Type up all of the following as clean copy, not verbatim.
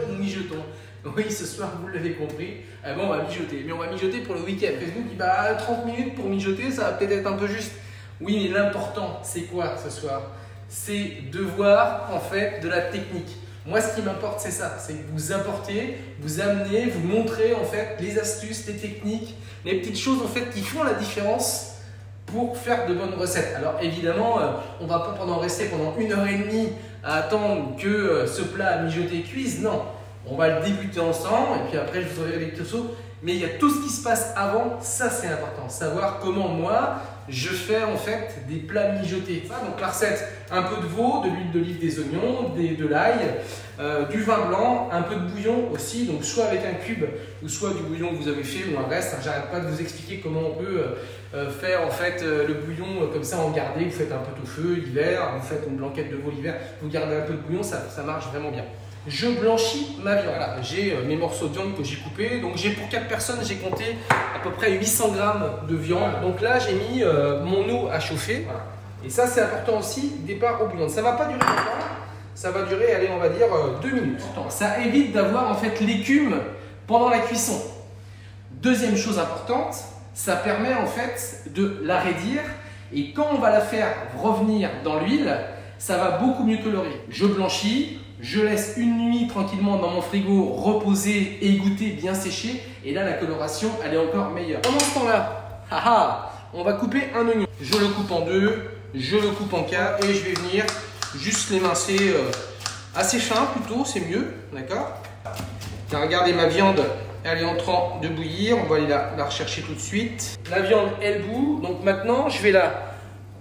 nous mijotons. Oui, ce soir, vous l'avez compris, bon, on va mijoter. Mais on va mijoter pour le week-end. Facebook dit, bah, 30 minutes pour mijoter, ça va peut-être être un peu juste. Oui, mais l'important, c'est quoi ce soir? C'est de voir, en fait, de la technique. Moi, ce qui m'importe, c'est ça. C'est que vous apportez, vous amenez, vous montrez, en fait, les astuces, les techniques, les petites choses, en fait, qui font la différence pour faire de bonnes recettes. Alors, évidemment, on ne va pas rester pendant 1h30 à attendre que ce plat mijoté cuise. Non. On va le débuter ensemble et puis après je vous aurai les tutos. Mais il y a tout ce qui se passe avant, ça c'est important. Savoir comment moi je fais en fait des plats mijotés. Donc la recette, un peu de veau, de l'huile d'olive, des oignons, de l'ail, du vin blanc, un peu de bouillon aussi. Donc soit avec un cube ou soit du bouillon que vous avez fait ou un reste. J'arrête pas de vous expliquer comment on peut faire en fait le bouillon comme ça en garder. Vous faites un peu au feu l'hiver, vous faites une blanquette de veau l'hiver, vous gardez un peu de bouillon, ça marche vraiment bien. Je blanchis ma viande. Voilà, j'ai mes morceaux de viande que j'ai coupés. Donc pour 4 personnes, j'ai compté à peu près 800 grammes de viande. Donc là, j'ai mis mon eau à chauffer. Voilà. Et ça, c'est important aussi, départ au bouillon. Ça ne va pas durer longtemps. Ça va durer, allez, on va dire 2 minutes. Ça évite d'avoir en fait l'écume pendant la cuisson. Deuxième chose importante, ça permet en fait de la raidir. Et quand on va la faire revenir dans l'huile, ça va beaucoup mieux colorer. Je blanchis. Je laisse une nuit tranquillement dans mon frigo reposer, égoutter, bien sécher. Et là, la coloration, elle est encore meilleure. Pendant ce temps-là, on va couper un oignon. Je le coupe en deux, je le coupe en 4 et je vais venir juste l'émincer assez fin plutôt, c'est mieux. D'accord? Regardez ma viande, elle est en train de bouillir. On va aller la rechercher tout de suite. La viande, elle bout. Donc maintenant, je vais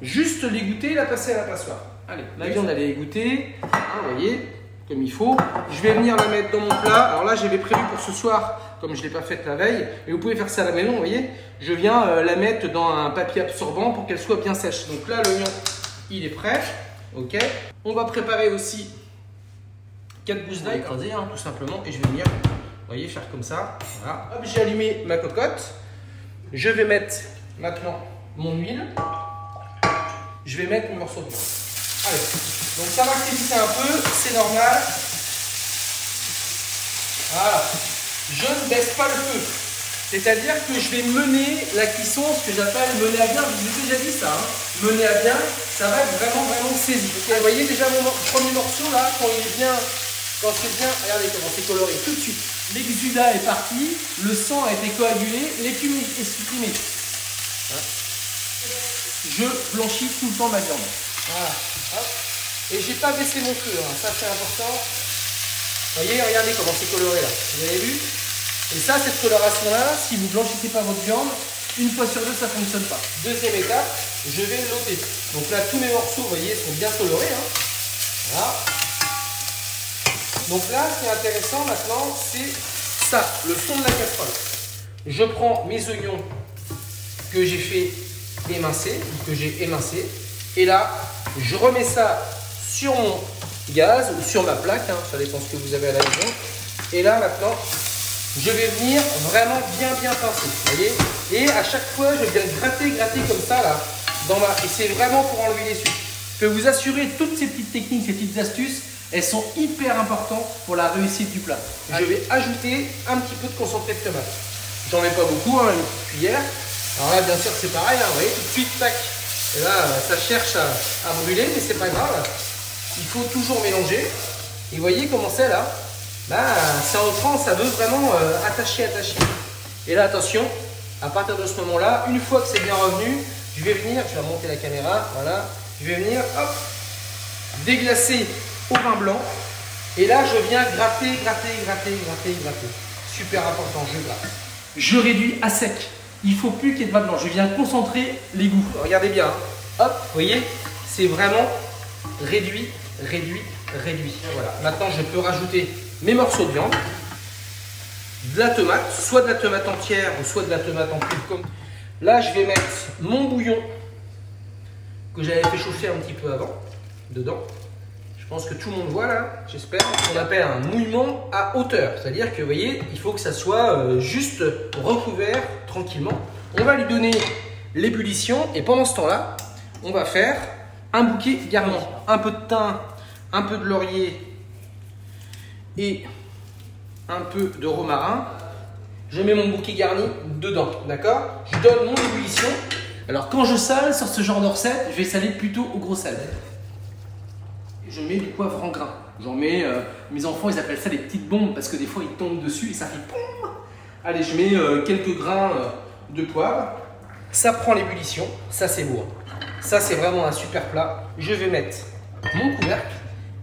juste l'égoutter et la passer à la passoire. Allez, la viande, elle est égouttée. Vous voyez? Comme il faut. Je vais venir la mettre dans mon plat. Alors là, j'avais prévu pour ce soir, comme je ne l'ai pas faite la veille, mais vous pouvez faire ça à la maison, vous voyez. Je viens la mettre dans un papier absorbant pour qu'elle soit bien sèche. Donc là, l'oignon, il est prêt. Ok. On va préparer aussi 4 gousses d'ail écrasées, tout simplement. Et je vais venir, vous voyez, faire comme ça. Voilà. Hop, j'ai allumé ma cocotte. Je vais mettre maintenant mon huile. Je vais mettre mon morceau de viande. Allez, donc ça va crépiter un peu, c'est normal. Voilà, je ne baisse pas le feu. C'est-à-dire que je vais mener la cuisson, ce que j'appelle mener à bien. Je vous ai déjà dit ça, mener à bien, ça va être vraiment saisi. Okay, vous voyez déjà mon premier morceau là, quand c'est bien, regardez comment c'est coloré tout de suite. L'exudat est parti, le sang a été coagulé, l'écume est supprimée. Je blanchis tout le temps ma viande. Voilà. Hop. Et j'ai pas baissé mon feu, ça c'est important. Vous voyez, regardez comment c'est coloré là. Vous avez vu? Et ça, cette coloration là, si vous blanchissez pas votre viande, une fois sur deux, ça fonctionne pas. Deuxième étape, je vais l'ôter. Donc là, tous mes morceaux, vous voyez, sont bien colorés. Voilà. Donc là, ce qui est intéressant maintenant, c'est ça, le fond de la casserole. Je prends mes oignons que j'ai fait émincer, que j'ai émincé, et là, je remets ça sur mon gaz ou sur ma plaque, ça dépend ce que vous avez à la maison. Et là maintenant, je vais venir vraiment bien pincer, vous voyez. Et à chaque fois, je viens gratter comme ça là, et c'est vraiment pour enlever les sucres. Je peux vous assurer, toutes ces petites techniques, ces petites astuces, elles sont hyper importantes pour la réussite du plat. Je vais ajouter un petit peu de concentré de tomate. J'en mets pas beaucoup, une petite cuillère. Alors là, bien sûr, c'est pareil, vous voyez, tout de suite, tac. Et là, ça cherche à brûler, mais c'est pas grave. Il faut toujours mélanger. Et vous voyez comment c'est là? Là, c'est entrant, ça veut vraiment attacher. Et là, attention, à partir de ce moment-là, une fois que c'est bien revenu, je vais monter la caméra, voilà. Je vais venir, hop, déglacer au vin blanc. Et là, je viens gratter. Super important, je gratte. Je réduis à sec. Il ne faut plus qu'il y ait de vin blanc. Je viens concentrer les goûts. Regardez bien. Hop, vous voyez, c'est vraiment réduit. Voilà. Maintenant, je peux rajouter mes morceaux de viande, de la tomate, soit de la tomate entière ou soit de la tomate en cube. Là, je vais mettre mon bouillon que j'avais fait chauffer un petit peu avant, dedans. Je pense que tout le monde voit là, j'espère. On appelle un mouillement à hauteur. C'est-à-dire que, vous voyez, il faut que ça soit juste recouvert tranquillement. On va lui donner l'ébullition et pendant ce temps-là, on va faire un bouquet garni. Un peu de thym, un peu de laurier et un peu de romarin. Je mets mon bouquet garni dedans, d'accord? Je donne mon ébullition. Alors quand je sale sur ce genre de recette, je vais saler plutôt au gros sel. Je mets du poivre en grain. J'en mets, mes enfants ils appellent ça des petites bombes parce que des fois ils tombent dessus et ça fait poum. Allez, je mets quelques grains de poivre. Ça prend l'ébullition, ça c'est beau. Ça c'est vraiment un super plat. Je vais mettre mon couvercle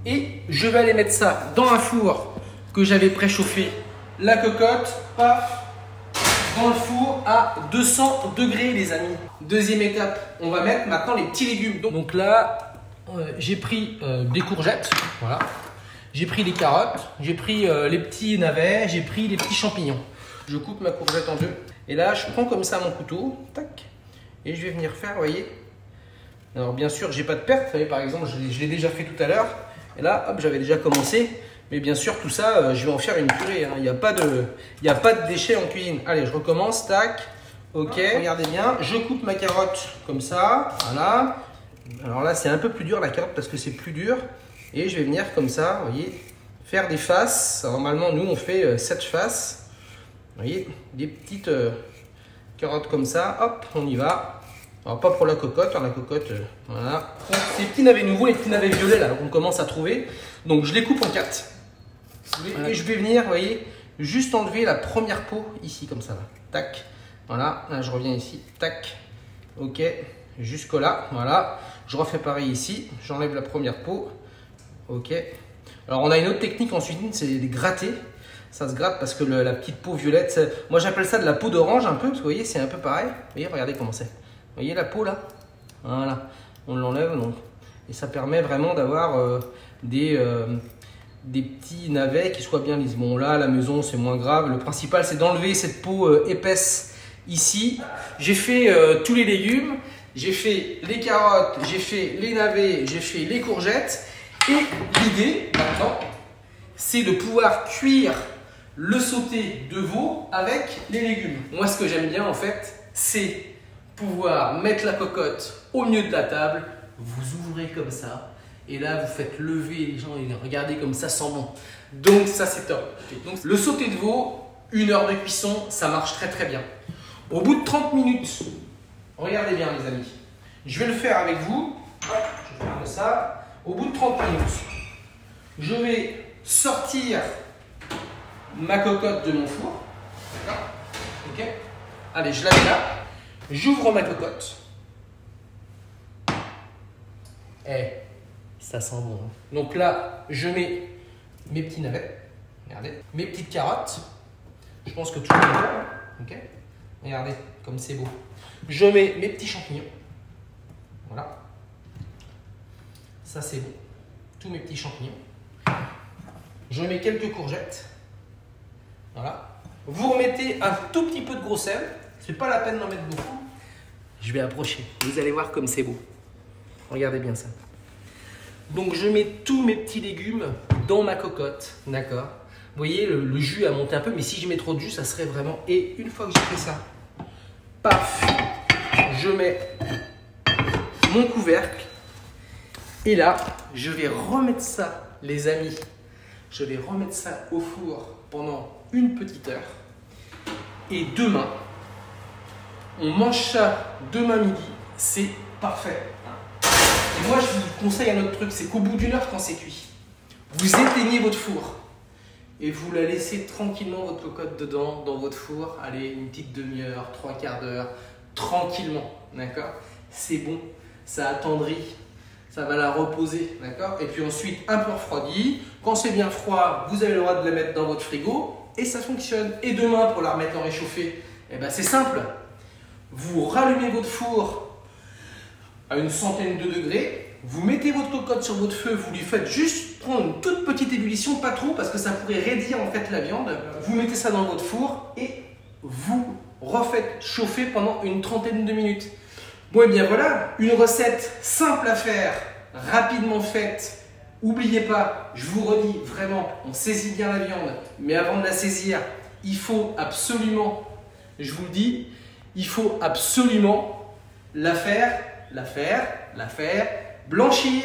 et je vais aller mettre ça dans un four que j'avais préchauffé. La cocotte, paf, dans le four à 200 degrés les amis. Deuxième étape, on va mettre maintenant les petits légumes. Donc là, j'ai pris des courgettes, voilà. J'ai pris des carottes, j'ai pris les petits navets, j'ai pris les petits champignons. Je coupe ma courgette en deux. Et là, je prends comme ça mon couteau, tac, et je vais venir faire, vous voyez. Alors bien sûr, j'ai pas de perte, vous voyez, par exemple, je l'ai déjà fait tout à l'heure. Et là, hop, j'avais déjà commencé. Mais bien sûr, tout ça, je vais en faire une purée. Il n'y a pas de déchets en cuisine. Allez, je recommence, tac, ok, regardez bien. Je coupe ma carotte comme ça, voilà. Alors là, c'est un peu plus dur la carotte parce que c'est plus dur. Et je vais venir comme ça, vous voyez, faire des faces. Alors, normalement, nous, on fait 7 faces. Vous voyez, des petites carottes comme ça. Hop, on y va. Alors, pas pour la cocotte, hein, la cocotte, voilà. Donc, ces petits navets nouveaux, les petits navets violets, là, qu'on commence à trouver. Donc, je les coupe en 4. Voilà. Et je vais venir, vous voyez, juste enlever la première peau ici, comme ça, là. Tac. Voilà, là, je reviens ici. Tac. Ok. Jusque là. Voilà. Je refais pareil ici. J'enlève la première peau. Ok. Alors, on a une autre technique ensuite, c'est les gratter. Ça se gratte parce que la petite peau violette, moi j'appelle ça de la peau d'orange un peu, parce que vous voyez, c'est un peu pareil. Vous voyez, regardez comment c'est. Vous voyez la peau là? Voilà. On l'enlève donc. Et ça permet vraiment d'avoir des petits navets qui soient bien lisses. Bon là, à la maison, c'est moins grave. Le principal, c'est d'enlever cette peau épaisse ici. J'ai fait tous les légumes. J'ai fait les carottes, j'ai fait les navets, j'ai fait les courgettes. Et l'idée, maintenant, c'est de pouvoir cuire le sauté de veau avec les légumes. Moi, ce que j'aime bien, en fait, c'est pouvoir mettre la cocotte au milieu de la table. Vous ouvrez comme ça. Et là, vous faites lever les gens et regardez comme ça sent bon. Donc, ça, c'est top. Donc, le sauté de veau, 1 heure de cuisson, ça marche très, très bien. Au bout de 30 minutes, regardez bien, les amis. Je vais le faire avec vous. Hop, je ferme ça. Au bout de 30 minutes, je vais sortir ma cocotte de mon four. D'accord? Ok. Allez, je la mets là. J'ouvre ma cocotte. Eh, ça sent bon. Hein. Donc là, je mets mes petits navets. Regardez. Mes petites carottes. Je pense que tout est bon. Ok. Regardez comme c'est beau. Je mets mes petits champignons. Voilà. Ça, c'est bon. Tous mes petits champignons. Je mets quelques courgettes. Voilà. Vous remettez un tout petit peu de gros sel. C'est pas la peine d'en mettre beaucoup. Je vais approcher. Vous allez voir comme c'est beau. Regardez bien ça. Donc, je mets tous mes petits légumes dans ma cocotte. D'accord. Vous voyez, le jus a monté un peu. Mais si je mets trop de jus, ça serait vraiment... Et une fois que j'ai fait ça, paf, je mets mon couvercle. Et là, je vais remettre ça, les amis. Je vais remettre ça au four pendant une petite heure. Et demain, on mange ça demain midi. C'est parfait. Et moi, je vous conseille un autre truc. C'est qu'au bout d'1 heure, quand c'est cuit, vous éteignez votre four. Et vous la laissez tranquillement, votre cocotte dedans, dans votre four. Allez, une petite demi-heure, 3/4 d'heure. Tranquillement. D'accord? C'est bon. Ça attendrit. Ça va la reposer, d'accord? Et puis ensuite, un peu refroidi. Quand c'est bien froid, vous avez le droit de la mettre dans votre frigo et ça fonctionne. Et demain, pour la remettre en réchauffé, eh ben, c'est simple. Vous rallumez votre four à une centaine de degrés. Vous mettez votre cocotte sur votre feu. Vous lui faites juste prendre une toute petite ébullition, pas trop, parce que ça pourrait raidir en fait la viande. Vous mettez ça dans votre four et vous refaites chauffer pendant une trentaine de minutes. Bon, et bien voilà, une recette simple à faire, rapidement faite. N'oubliez pas, je vous redis vraiment, on saisit bien la viande, mais avant de la saisir, il faut absolument, je vous le dis, il faut absolument la faire blanchir.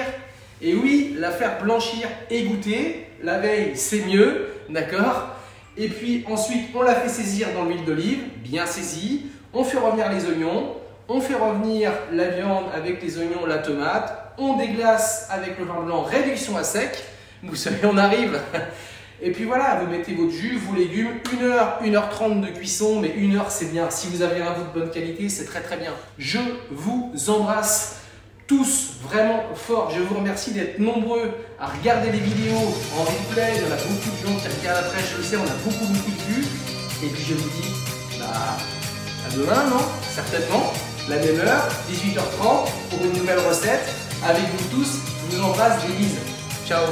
Et oui, la faire blanchir, égoutter. la veille, c'est mieux, d'accord? Et puis ensuite, on la fait saisir dans l'huile d'olive, bien saisie. On fait revenir les oignons, on fait revenir la viande avec les oignons, la tomate. On déglace avec le vin blanc, réduction à sec. Vous savez, on arrive. Et puis voilà, vous mettez votre jus, vos légumes, 1h, 1h30 de cuisson, mais 1 heure c'est bien. Si vous avez un veau de bonne qualité, c'est très très bien. Je vous embrasse tous vraiment fort. Je vous remercie d'être nombreux à regarder les vidéos en replay. Il y en a beaucoup de gens qui regardent après, je le sais, on a beaucoup de vues. Et puis je vous dis, à demain, non? Certainement, la même heure, 18h30, pour une nouvelle recette. Avec vous tous, je vous embrasse, des bises. Ciao.